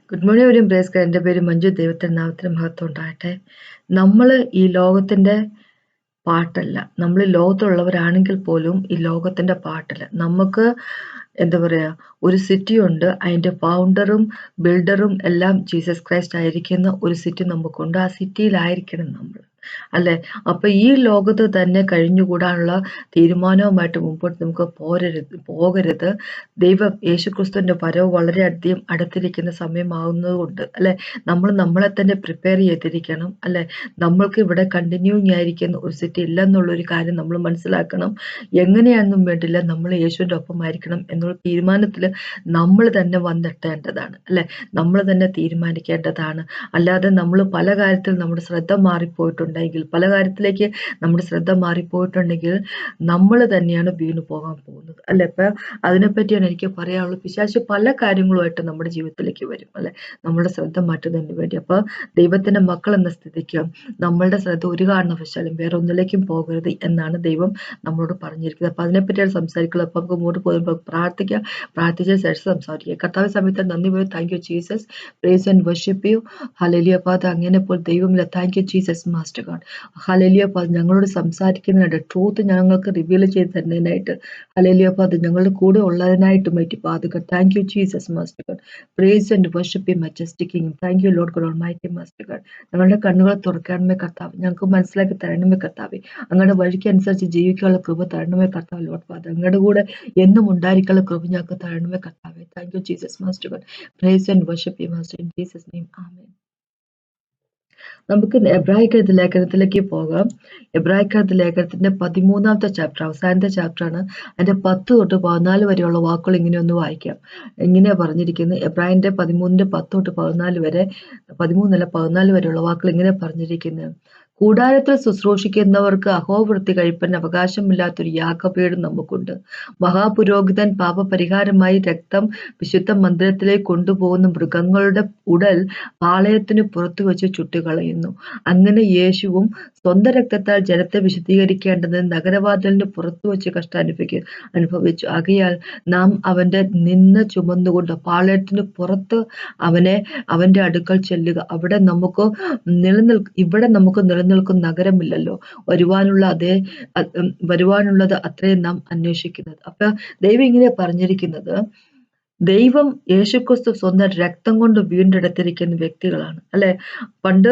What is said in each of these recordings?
Good morning ഒരു praise എൻ്റെ പേര് മഞ്ജു. ദൈവത്തിൻ്റെ നാമത്തിന് മഹത്വം ഉണ്ടാകട്ടെ. നമ്മൾ ഈ ലോകത്തിൻ്റെ പാട്ടല്ല. നമ്മൾ ലോകത്തുള്ളവരാണെങ്കിൽ പോലും ഈ ലോകത്തിൻ്റെ പാട്ടല്ല. നമുക്ക് എന്താ പറയുക, ഒരു സിറ്റി ഉണ്ട്. അതിൻ്റെ ഫൗണ്ടറും ബിൽഡറും എല്ലാം ജീസസ് ക്രൈസ്റ്റ് ആയിരിക്കുന്ന ഒരു സിറ്റി നമുക്കുണ്ട്. ആ സിറ്റിയിലായിരിക്കണം നമ്മൾ, അല്ലേ? അപ്പൊ ഈ ലോകത്ത് തന്നെ കഴിഞ്ഞുകൂടാനുള്ള തീരുമാനവുമായിട്ട് മുമ്പോട്ട് നമുക്ക് പോകരുത്. ദൈവം യേശുക്രിസ്തുവിന്റെ വരവ് വളരെയധികം അടുത്തിരിക്കുന്ന സമയമാകുന്നതുകൊണ്ട്, അല്ലെ, നമ്മൾ നമ്മളെ തന്നെ പ്രിപ്പയർ ചെയ്തിരിക്കണം, അല്ലെ? നമ്മൾക്ക് ഇവിടെ കണ്ടിന്യൂയിങ് ആയിരിക്കുന്ന ഒരു സിറ്റി ഇല്ലെന്നുള്ളൊരു കാര്യം നമ്മൾ മനസ്സിലാക്കണം. എങ്ങനെയാണെന്നും വേണ്ടില്ല, നമ്മൾ യേശുവിന്റെ ഒപ്പം ആയിരിക്കണം എന്നുള്ള തീരുമാനത്തിൽ നമ്മൾ തന്നെ വന്നെത്തേണ്ടതാണ്, അല്ലെ? നമ്മൾ തന്നെ തീരുമാനിക്കേണ്ടതാണ്. അല്ലാതെ നമ്മൾ പല കാര്യത്തിൽ നമ്മുടെ ശ്രദ്ധ മാറിപ്പോയിട്ടുണ്ടെങ്കിൽ, നമ്മൾ തന്നെയാണ് വീണു പോകാൻ പോകുന്നത്, അല്ലെ? ഇപ്പൊ അതിനെപ്പറ്റിയാണ് എനിക്ക് പറയാനുള്ളത്. പിശാച് പല കാര്യങ്ങളുമായിട്ട് നമ്മുടെ ജീവിതത്തിലേക്ക് വരും, അല്ലെ, നമ്മുടെ ശ്രദ്ധ മാറ്റുന്നതിന് വേണ്ടി. അപ്പൊ ദൈവത്തിന്റെ മക്കൾ എന്ന സ്ഥിതിക്ക് നമ്മളുടെ ശ്രദ്ധ ഒരു കാരണവശാലും വേറെ ഒന്നിലേക്കും പോകരുത് എന്നാണ് ദൈവം നമ്മളോട് പറഞ്ഞിരിക്കുന്നത്. അപ്പൊ അതിനെപ്പറ്റിയാണ് സംസാരിക്കുന്നത്. അപ്പൊ നമുക്ക് മുമ്പോട്ട് പോകുമ്പോൾ പ്രാർത്ഥിച്ച ശേഷം സംസാരിക്കുക. കർത്താവ് സമയത്ത് നന്ദി പറയും. Thank you Jesus, praise and worship you. Hallelujah father. അങ്ങനെ ഇപ്പോൾ ദൈവമില്ല. Thank you Jesus master God. Hallelujah father, ഞങ്ങളോട് സംസാരിക്കുന്നതിനായിട്ട്, ട്രൂത്ത് ഞങ്ങൾക്ക് റിവീൽ ചെയ്ത് തരുന്നതിനായിട്ട്, ഹല്ലേലൂയ ഫാദർ, ഞങ്ങളുടെ കൂടെ ഉള്ളതിനായിട്ട് mighty father God. Thank you Jesus master God. Praise and worship you majestic king. Thank you Lord God almighty master God. ഞങ്ങളുടെ കണ്ണുകളെ തുറക്കണമേ കർത്താവ്. ഞങ്ങൾക്ക് മനസ്സിലാക്കി തരണമേ കർത്താവേ. അങ്ങയുടെ വഴിക്ക് അനുസരിച്ച് ജീവിക്കാനുള്ള കൃപ തരണമേ കർത്താവ്. ലോർഡ് ഫാദർ, അങ്ങയുടെ കൂടെ എന്നും ഉണ്ടായിരിക്കാനുള്ള കൃപ ഞങ്ങൾക്ക് തരണമേ കർത്താവേ. Thank you Jesus master God. Praise and worship you master in Jesus name. ആമേൻ. നമുക്ക് എബ്രാഹിം ലേഖനത്തിലേക്ക് പോകാം. എബ്രാഹിം ലേഖനത്തിന്റെ 13ാമത്തെ ചാപ്റ്റർ, അവസാനത്തെ ചാപ്റ്ററാണ്. അതിന്റെ 10 തൊട്ട് 14 വരെയുള്ള വാക്കുകൾ ഇങ്ങനെ ഒന്ന് വായിക്കാം. ഇങ്ങനെയാ പറഞ്ഞിരിക്കുന്നത്. എബ്രാഹിന്റെ 13ന്റെ 10 തൊട്ട് 14 വരെ, 13 14 വരെയുള്ള വാക്കുകൾ ഇങ്ങനെ പറഞ്ഞിരിക്കുന്നത്: കൂടാരത്തിൽ ശുശ്രൂഷിക്കുന്നവർക്ക് അഹോവൃത്തി കഴിപ്പൻ അവകാശമില്ലാത്തൊരു യാഗപീഠം നമുക്കുണ്ട്. മഹാപുരോഹിതൻ പാപപരിഹാരമായി രക്തം വിശുദ്ധ മന്ദിരത്തിലേക്ക് കൊണ്ടുപോകുന്ന മൃഗങ്ങളുടെ ഉടൽ പാളയത്തിന് പുറത്തു വെച്ച് ചുട്ടുകളയുന്നു. അങ്ങനെ യേശുവും സ്വന്തം രക്തത്താൽ ജനത്തെ വിശുദ്ധീകരിക്കേണ്ടത് നഗരവാതിലിന് പുറത്തു വെച്ച് അനുഭവിച്ചു. ആകയാൽ നാം അവന്റെ നിന്ന ചുമന്നുകൊണ്ട് പാളയത്തിന് പുറത്ത് അവന്റെ അടുക്കൽ ചെല്ലുക. ഇവിടെ നമുക്ക് നിലനിൽക്കുന്ന നഗരമില്ലല്ലോ. വരുവാനുള്ളത് അത്രയും നാം അന്വേഷിക്കുന്നത്. അപ്പൊ ദൈവം ഇങ്ങനെ പറഞ്ഞിരിക്കുന്നത്, ദൈവം യേശുക്രിസ്തു സ്വന്തം രക്തം കൊണ്ട് വീണ്ടെടുത്തിരിക്കുന്ന വ്യക്തികളാണ്, അല്ലെ? പണ്ട്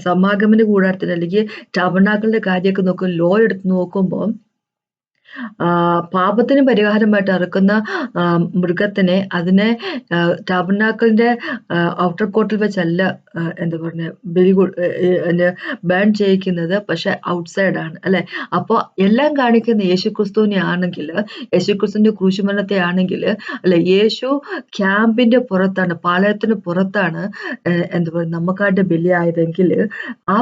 സമാഗമന കൂടാരത്തിന് അല്ലെങ്കിൽ ടബർനാക്കിളിന്റെ കാര്യമൊക്കെ നോക്കും, ലോ എടുത്ത് നോക്കുമ്പോൾ പാപത്തിന് പരിഹാരമായിട്ട് അറുക്കുന്ന മൃഗത്തിനെ അതിനെ ടാബർനാക്കിളിന്റെ ഔട്ടർ കോർട്ടിൽ വെച്ചല്ല എന്താ പറഞ്ഞ ബേൺ ചെയ്യിക്കുന്നത്, പക്ഷെ ഔട്ട്സൈഡ് ആണ്, അല്ലെ? അപ്പോൾ എല്ലാം കാണിക്കുന്ന യേശുക്രിസ്തുവിനെ ആണെങ്കിൽ, യേശുക്രിസ്തുവിന്റെ ക്രൂശുമരണത്തെ ആണെങ്കിൽ, അല്ലെ, യേശു ക്യാമ്പിന്റെ പുറത്താണ്, പാളയത്തിന് പുറത്താണ് എന്താ പറയുക നമുക്കായിട്ട് ബലിയായതെങ്കിൽ, ആ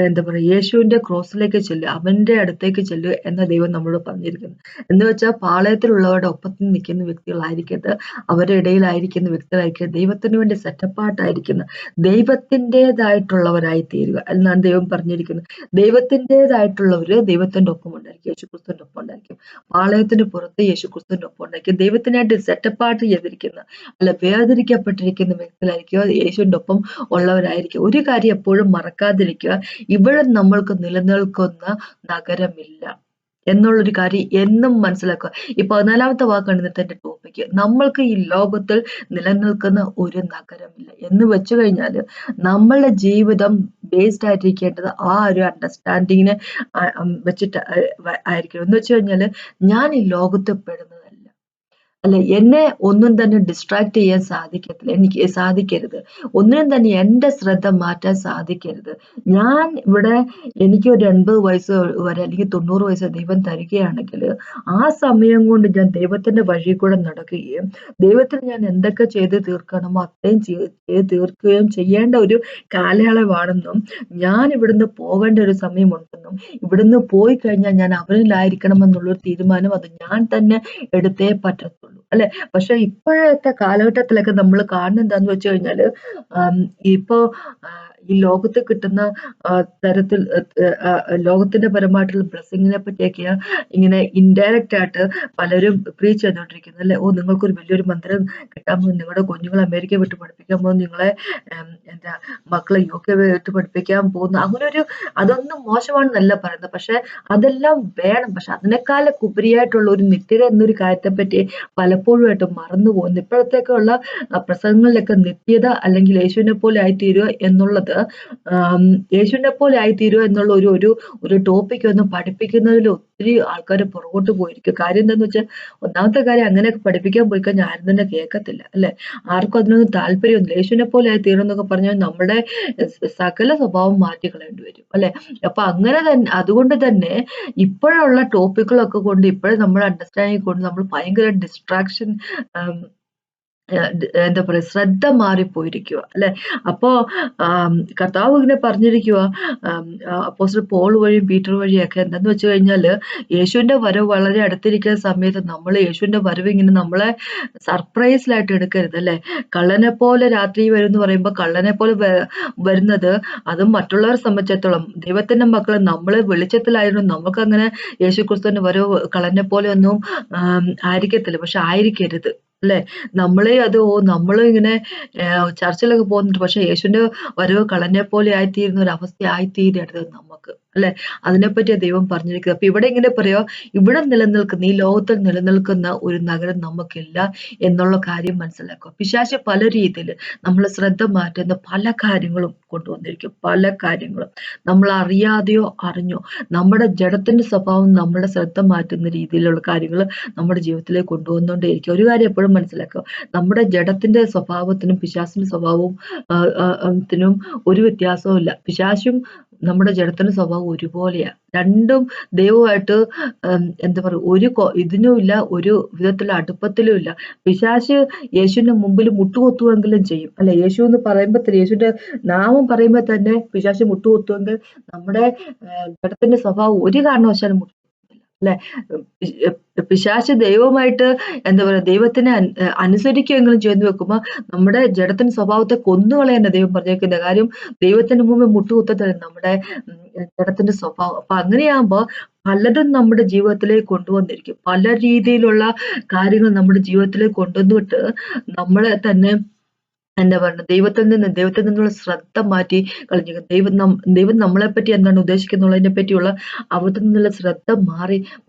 എന്താ പറയുക, യേശുവിന്റെ ക്രോസിലേക്ക് ചെല്ലുക, അവന്റെ അടുത്തേക്ക് ചെല്ലുക എന്ന ദൈവം നമ്മളോട് പറഞ്ഞിരിക്കുന്നു. എന്ന് വെച്ചാൽ പാളയത്തിലുള്ളവരുടെ ഒപ്പത്തിൽ നിൽക്കുന്ന വ്യക്തികളായിരിക്കരുത്, അവരുടെ ഇടയിലായിരിക്കുന്ന വ്യക്തികളായിരിക്കരുത്, ദൈവത്തിന് വേണ്ടി സെറ്റപ്പായിട്ടായിരിക്കുന്ന ദൈവത്തിൻ്റെതായിട്ടുള്ളവരായി തീരുക എന്നാണ് ദൈവം പറഞ്ഞിരിക്കുന്നത്. ദൈവത്തിൻ്റെതായിട്ടുള്ളവര് ദൈവത്തിന്റെ ഒപ്പം ഉണ്ടായിരിക്കും, യേശുക്രിസ്തുവിന്റെ ഒപ്പം ഉണ്ടായിരിക്കും. പാളയത്തിന് പുറത്ത് യേശുക്രിസ്തുവിന്റെ ഒപ്പം ഉണ്ടായിരിക്കും. ദൈവത്തിനായിട്ട് സെറ്റപ്പായിട്ട് ചെയ്തിരിക്കുന്ന, അല്ല, വേർതിരിക്കപ്പെട്ടിരിക്കുന്ന വ്യക്തികളായിരിക്കും, യേശുവിന്റെ ഒപ്പം ഉള്ളവരായിരിക്കും. ഒരു കാര്യം എപ്പോഴും മറക്കാതിരിക്കുക, ഇവിടെ നമ്മൾക്ക് നിലനിൽക്കുന്ന നഗരമില്ല എന്നുള്ളൊരു കാര്യം എന്നും മനസ്സിലാക്കുക. ഈ 14ാമത്തെ വാക്കാണ് ഇന്നത്തെ എന്റെ ടോപ്പിക്ക്. നമ്മൾക്ക് ഈ ലോകത്തിൽ നിലനിൽക്കുന്ന ഒരു നഗരമില്ല എന്ന് വെച്ചു കഴിഞ്ഞാൽ നമ്മളുടെ ജീവിതം ബേസ്ഡ് ആയിട്ടിരിക്കേണ്ടത് ആ ഒരു അണ്ടർസ്റ്റാൻഡിങ്ങിനെ വെച്ചിട്ട് ആയിരിക്കണം. എന്ന് വെച്ച് കഴിഞ്ഞാൽ ഞാൻ ഈ ലോകത്ത് പെടുന്നതല്ല, അല്ലെ, എന്നെ ഒന്നും തന്നെ ഡിസ്ട്രാക്ട് ചെയ്യാൻ എനിക്ക് സാധിക്കരുത്. ഒന്നിനും തന്നെ എന്റെ ശ്രദ്ധ മാറ്റാൻ സാധിക്കരുത്. ഞാൻ ഇവിടെ എനിക്ക് ഒരു 80 വയസ്സ് വരെ അല്ലെങ്കിൽ 90 വയസ്സ് ദൈവം തരികയാണെങ്കിൽ ആ സമയം കൊണ്ട് ഞാൻ ദൈവത്തിന്റെ വഴി കൂടെ നടക്കുകയും ദൈവത്തിന് ഞാൻ എന്തൊക്കെ ചെയ്ത് തീർക്കണമോ അത്രയും ചെയ്ത് തീർക്കുകയും ചെയ്യേണ്ട ഒരു കാലയളവാണെന്നും, ഞാൻ ഇവിടുന്ന് പോകേണ്ട ഒരു സമയമുണ്ടെന്നും, ഇവിടുന്ന് പോയി കഴിഞ്ഞാൽ ഞാൻ അവനിലായിരിക്കണമെന്നുള്ളൊരു തീരുമാനം അത് ഞാൻ തന്നെ എടുത്തേ പറ്റത്തുള്ളൂ, അല്ലെ? പക്ഷെ ഇപ്പോഴത്തെ കാലഘട്ടത്തിലൊക്കെ നമ്മൾ കാണുന്നത് എന്താന്ന് വെച്ച് കഴിഞ്ഞാല്, ഇപ്പോ ഈ ലോകത്ത് കിട്ടുന്ന തരത്തിൽ ലോകത്തിന്റെ പരമായിട്ടുള്ള ബ്ലെസ്സിങ്ങിനെ പറ്റിയൊക്കെ ഇങ്ങനെ ഇൻഡയറക്റ്റ് ആയിട്ട് പലരും പ്രീച്ച് ചെയ്തുകൊണ്ടിരിക്കുന്നത് അല്ലെ. ഓ, നിങ്ങൾക്കൊരു വലിയൊരു മന്ദിരം കിട്ടാൻ പോകും, നിങ്ങളുടെ കുഞ്ഞുങ്ങൾ അമേരിക്ക വിട്ട് പഠിപ്പിക്കാൻ പോകും, നിങ്ങളെ എന്താ മക്കളെ UK വിട്ട് പഠിപ്പിക്കാൻ പോകുന്നു, അങ്ങനെ ഒരു അതൊന്നും മോശമാണെന്നല്ല പറയുന്നത്. പക്ഷെ അതെല്ലാം വേണം. പക്ഷെ അതിനേക്കാളൊക്കെ ഉപരിയായിട്ടുള്ള ഒരു നിത്യത എന്നൊരു കാര്യത്തെ പറ്റി പലപ്പോഴുമായിട്ട് മറന്നു പോകുന്നു. ഇപ്പോഴത്തേക്കുള്ള പ്രസംഗങ്ങളിലൊക്കെ നിത്യത അല്ലെങ്കിൽ യേശുവിനെ പോലെ ആയിത്തീരുക എന്നുള്ളത് യേശുവിനെ പോലെ ആയിത്തീരുക എന്നുള്ള ഒരു ഒരു ഒരു ടോപ്പിക് ഒന്നും പഠിപ്പിക്കുന്നതിൽ ഒത്തിരി ആൾക്കാർ പുറകോട്ട് പോയിരിക്കും. കാര്യം എന്താന്ന് വെച്ചാൽ, ഒന്നാമത്തെ കാര്യം അങ്ങനെയൊക്കെ പഠിപ്പിക്കാൻ പോയി കഴിഞ്ഞാൽ ആരും തന്നെ കേൾക്കത്തില്ല അല്ലെ. ആർക്കും അതിനൊന്നും താല്പര്യമൊന്നുമില്ല. യേശുവിനെ പോലെ ആയിത്തീരണം എന്നൊക്കെ പറഞ്ഞാൽ നമ്മുടെ സകല സ്വഭാവം മാറ്റി കളയേണ്ടി വരും അല്ലെ. അപ്പൊ അങ്ങനെ തന്നെ അതുകൊണ്ട് തന്നെ ഇപ്പോഴുള്ള ടോപ്പിക്കുകളൊക്കെ കൊണ്ട് ഇപ്പോഴും നമ്മുടെ അണ്ടർസ്റ്റാൻഡിങ് കൊണ്ട് നമ്മൾ ഭയങ്കര ഡിസ്ട്രാക്ഷൻ, എന്താ പറയാ, ശ്രദ്ധ മാറിപ്പോയിരിക്കുക അല്ലെ. അപ്പോ കർത്താവ് ഇങ്ങനെ പറഞ്ഞിരിക്കുക, അപ്പോസ്റ്റൽ പോൾ വഴിയും പീറ്റർ വഴിയൊക്കെ എന്താന്ന് വെച്ച് കഴിഞ്ഞാല്, യേശുവിന്റെ വരവ് വളരെ അടുത്തിരിക്കുന്ന സമയത്ത് നമ്മൾ യേശുവിന്റെ വരവ് ഇങ്ങനെ നമ്മളെ സർപ്രൈസിലായിട്ട് എടുക്കരുത് അല്ലെ. കള്ളനെ പോലെ രാത്രി വരും എന്ന് പറയുമ്പോൾ കള്ളനെ പോലെ വരുന്നത്, അതും മറ്റുള്ളവരെ സംബന്ധിച്ചിടത്തോളം ദൈവത്തിന്റെ മക്കള് നമ്മള് വെളിച്ചത്തിലായിരുന്നു, നമുക്ക് അങ്ങനെ യേശുക്രിസ്തുവിന്റെ വരവ് കള്ളനെ പോലെ ഒന്നും ആയിരിക്കത്തില്ല. പക്ഷെ ആയിരിക്കരുത് അല്ലെ. നമ്മളെ അത് നമ്മളും ഇങ്ങനെ ചർച്ചിലൊക്കെ പോകുന്നുണ്ട്, പക്ഷെ യേശുവിന്റെ വരവ് കള്ളനെ പോലെ ആയിത്തീരുന്ന ഒരു അവസ്ഥ ആയിത്തീരരുത് നമുക്ക് അല്ലെ. അതിനെപ്പറ്റിയാ ദൈവം പറഞ്ഞിരിക്കുന്നത്. അപ്പൊ ഇവിടെ ഇങ്ങനെ പറയാ, ഇവിടെ നിലനിൽക്കുന്ന ഈ ലോകത്തിൽ നിലനിൽക്കുന്ന ഒരു നഗരം നമുക്കില്ല എന്നുള്ള കാര്യം മനസ്സിലാക്കുക. പിശാച് പല രീതിയിൽ നമ്മളെ ശ്രദ്ധ മാറ്റുന്ന പല കാര്യങ്ങളും കൊണ്ടുവന്നിരിക്കും. പല കാര്യങ്ങളും നമ്മൾ അറിയാതെയോ അറിഞ്ഞോ നമ്മുടെ ജഡത്തിന്റെ സ്വഭാവം നമ്മുടെ ശ്രദ്ധ മാറ്റുന്ന രീതിയിലുള്ള കാര്യങ്ങൾ നമ്മുടെ ജീവിതത്തിലേക്ക് കൊണ്ടുവന്നുകൊണ്ടേയിരിക്കും. ഒരു കാര്യം എപ്പോഴും മനസ്സിലാക്കുക, നമ്മുടെ ജഡത്തിന്റെ സ്വഭാവത്തിനും പിശാചിന്റെ സ്വഭാവവും ത്തിനും ഒരു വ്യത്യാസവും ഇല്ല. പിശാചും നമ്മുടെ ജഡത്തിന്റെ സ്വഭാവം ഒരുപോലെയാ. രണ്ടും ദൈവമായിട്ട് എന്താ പറയുക, ഒരു ഇതിനും ഇല്ല, ഒരു വിധത്തിലുള്ള അടുപ്പത്തിലും ഇല്ല. പിശാച് യേശുവിന്റെ മുമ്പിൽ മുട്ടുകൊത്തുവെങ്കിലും ചെയ്യും അല്ലെ. യേശു എന്ന് പറയുമ്പോൾ തന്നെ, യേശുവിന്റെ നാമം പറയുമ്പോൾ തന്നെ പിശാച് മുട്ടുകൊത്തുവെങ്കിൽ നമ്മുടെ ജഡത്തിന്റെ സ്വഭാവം ഒരു കാരണവശാലും അല്ലെ. പിശാച് ദൈവമായിട്ട് എന്താ പറയാ, ദൈവത്തിനെ അനുസരിക്കുകയെങ്കിലും ചെയ്തു വെക്കുമ്പോ നമ്മുടെ ജഡത്തിന്റെ സ്വഭാവത്തെ കൊന്നുകളയാൻ ദൈവം പറഞ്ഞേക്കുന്ന കാര്യം. ദൈവത്തിന്റെ മുമ്പിൽ മുട്ടുകുത്തത്തില്ല നമ്മുടെ ജഡത്തിന്റെ സ്വഭാവം. അപ്പൊ അങ്ങനെയാകുമ്പോ പലതും നമ്മുടെ ജീവിതത്തിലേക്ക് കൊണ്ടുവന്നിരിക്കും. പല രീതിയിലുള്ള കാര്യങ്ങൾ നമ്മുടെ ജീവിതത്തിലേക്ക് കൊണ്ടുവന്നിട്ട് നമ്മളെ തന്നെ എന്താ പറയുക, ദൈവത്തിൽ നിന്നുള്ള ശ്രദ്ധ മാറ്റി കളഞ്ഞു. ദൈവം നമ്മളെ പറ്റി എന്താണ് ഉദ്ദേശിക്കുന്നുള്ളതിനെ പറ്റിയുള്ള അവിടെ നിന്നുള്ള ശ്രദ്ധ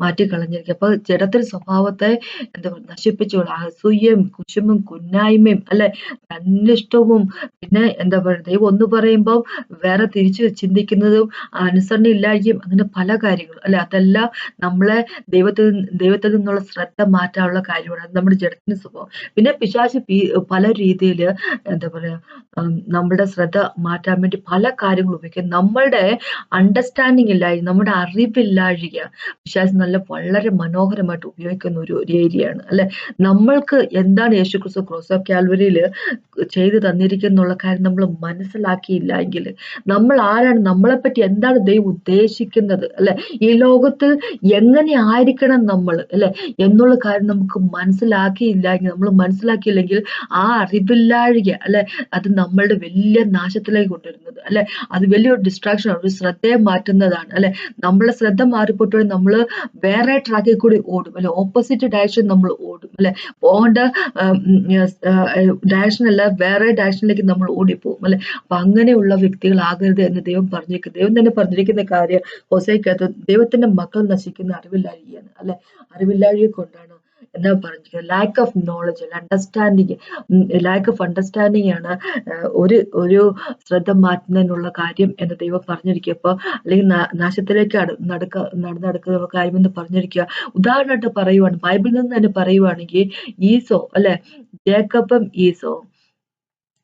മാറ്റി കളഞ്ഞിരിക്കും. അപ്പൊ ജഡത്തിൽ സ്വഭാവത്തെ എന്താ പറയുക, നശിപ്പിച്ചുള്ള അസൂയയും കുശുമ്പും കുന്നായ്മയും അല്ലെ, തന്നിഷ്ടവും, പിന്നെ എന്താ പറയുക, ദൈവം ഒന്ന് പറയുമ്പോൾ വേറെ തിരിച്ചു ചിന്തിക്കുന്നതും അനുസരണ ഇല്ലായ്മയും, അങ്ങനെ പല കാര്യങ്ങളും അല്ലെ. അതെല്ലാം നമ്മളെ ദൈവത്തിൽ നിന്നുള്ള ശ്രദ്ധ മാറ്റാനുള്ള കാര്യമാണ്. അത് നമ്മുടെ ജഡത്തിന്റെ സ്വഭാവം. പിന്നെ പിശാച് പല രീതിയില് എന്താ പറയാ, നമ്മുടെ ശ്രദ്ധ മാറ്റാൻ വേണ്ടി പല കാര്യങ്ങളും ഉപയോഗിക്കും. നമ്മളുടെ അണ്ടർസ്റ്റാൻഡിങ് ഇല്ലായ്മ, നമ്മുടെ അറിവില്ലാഴിക പിശാച് വളരെ മനോഹരമായിട്ട് ഉപയോഗിക്കുന്ന ഒരു ഏരിയയാണ് അല്ലെ. നമ്മൾക്ക് എന്താണ് യേശുക്രിസ്തു ക്രോസ് ഓഫ് കാൽവരിയിൽ ചെയ്തു തന്നിരിക്കുന്നുള്ള കാര്യം നമ്മൾ മനസ്സിലാക്കിയില്ല എങ്കിൽ, നമ്മൾ ആരാണ്, നമ്മളെ പറ്റി എന്താണ് ദൈവം ഉദ്ദേശിക്കുന്നത് അല്ലെ, ഈ ലോകത്തിൽ എങ്ങനെ ആയിരിക്കണം നമ്മൾ അല്ലെ എന്നുള്ള കാര്യം നമുക്ക് മനസ്സിലാക്കിയില്ലെങ്കിൽ, നമ്മൾ മനസ്സിലാക്കിയില്ലെങ്കിൽ ആ അറിവില്ലാഴിക അല്ലെ, അത് നമ്മളുടെ വലിയ നാശത്തിലേക്ക് കൊണ്ടുവരുന്നത് അല്ലെ. അത് വലിയൊരു ഡിസ്ട്രാക്ഷൻ ആണ്, ഒരു ശ്രദ്ധയെ മാറ്റുന്നതാണ് അല്ലെ. നമ്മളെ ശ്രദ്ധ മാറിപ്പോയിട്ട് നമ്മൾ വേറെ ട്രാക്കിൽ കൂടി ഓടും അല്ലെ, ഓപ്പോസിറ്റ് ഡയറക്ഷൻ നമ്മൾ ഓടും അല്ലെ. പോകേണ്ട ഡയറക്ഷൻ അല്ല, വേറെ ഡയറക്ഷനിലേക്ക് നമ്മൾ ഓടിപ്പോകും അല്ലെ. അപ്പൊ അങ്ങനെയുള്ള വ്യക്തികളാകരുത് എന്ന് ദൈവം പറഞ്ഞിരിക്കുന്നത്. ദൈവം തന്നെ പറഞ്ഞിരിക്കുന്ന കാര്യം ഹോസേക്കകത്ത്, ദൈവത്തിന്റെ മക്കൾ നശിക്കുന്ന അറിവില്ലാഴികയാണ് അല്ലെ. അറിവില്ലാഴിക കൊണ്ടാണ് എന്താ പറഞ്ഞിരിക്കുന്നത്, lack of knowledge, lack of understanding ആണ് ഒരു ഒരു ശ്രദ്ധ മാറ്റുന്നതിനുള്ള കാര്യം എന്ന് ദൈവം പറഞ്ഞിരിക്കുക. അപ്പൊ അല്ലെങ്കിൽ നാശത്തിലേക്ക് നടക്കുന്ന കാര്യം എന്ന് പറഞ്ഞിരിക്കുക. ഉദാഹരണമായിട്ട് പറയുവാണ്, ബൈബിളിൽ നിന്ന് തന്നെ പറയുവാണെങ്കിൽ, ഈസോ അല്ലെ, ജേക്കബും ഈസോ.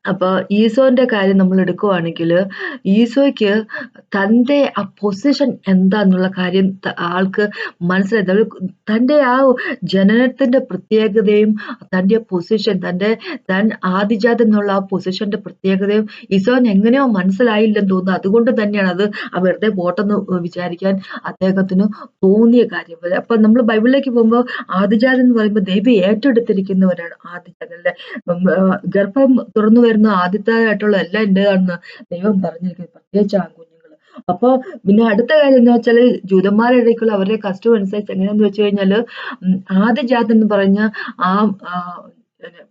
അപ്പൊ ഈസോന്റെ കാര്യം നമ്മൾ എടുക്കുവാണെങ്കിൽ, ഈസോയ്ക്ക് തന്റെ ആ പൊസിഷൻ എന്താന്നുള്ള കാര്യം ആൾക്ക് മനസ്സിലായി. തന്റെ ആ ജനനത്തിന്റെ പ്രത്യേകതയും തന്റെ പൊസിഷൻ, താൻ ആദിജാതൻ എന്നുള്ള ആ പൊസിഷന്റെ പ്രത്യേകതയും ഈസോന് എങ്ങനെയോ മനസ്സിലായില്ലെന്ന് തോന്നുന്നു. അതുകൊണ്ട് തന്നെയാണ് അത് വെറുതെ പോട്ടെന്ന് വിചാരിക്കാൻ അദ്ദേഹത്തിന് തോന്നിയ കാര്യം. അപ്പൊ നമ്മൾ ബൈബിളിലേക്ക് പോകുമ്പോൾ ആദിജാതൻ എന്ന് പറയുമ്പോൾ ദൈവം ഏറ്റെടുത്തിരിക്കുന്നവരാണ് ആദിജാതൻ അല്ലെ. ഗർഭം തുറന്നു വരുന്ന ആദ്യത്തേതായിട്ടുള്ള എല്ലാം എന്റേതാണെന്ന് ദൈവം പറഞ്ഞിരിക്കുന്നത്, പ്രത്യേകിച്ച് ആൺകുഞ്ഞുങ്ങൾ. അപ്പൊ പിന്നെ അടുത്ത കാര്യം എന്താ വെച്ചാല്, ജൂതന്മാരുടെ ഇടയ്ക്കുള്ള അവരുടെ കസ്റ്റം അനുസരിച്ച് എങ്ങനെയാന്ന് വെച്ച് കഴിഞ്ഞാല്, ആദ്യജാതൻ എന്ന് പറഞ്ഞ ആ